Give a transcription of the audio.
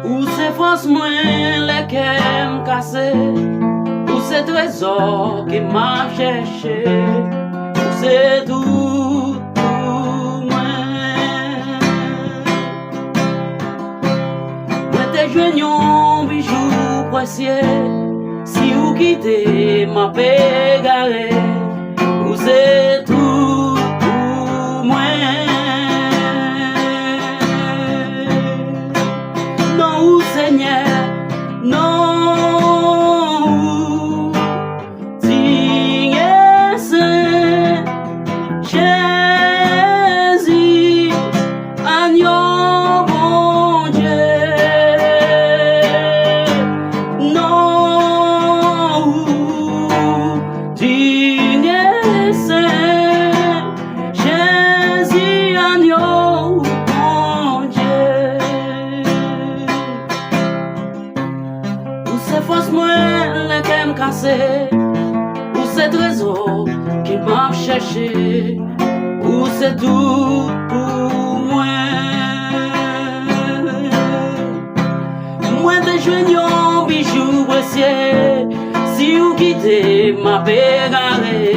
Ou c'est force moins les qu'aime casser, ou c'est trésor qui m'a cherché, ou c'est tout moi. Moi t'es joignons bijoux précieux, si vous quittez ma pégaré, ou c'est tout moi. Non, Seigneur, non, Seigneur Saint, Jésus, agneau bon Dieu, non, Seigneur Saint, Jésus, agneau bon Dieu. Ou c'est force moi les qui me casser, ou c'est trésor qui m'a cherché, ou c'est tout pour moi. Moi des joignons bijoux précieux, si vous quittez ma pégaré,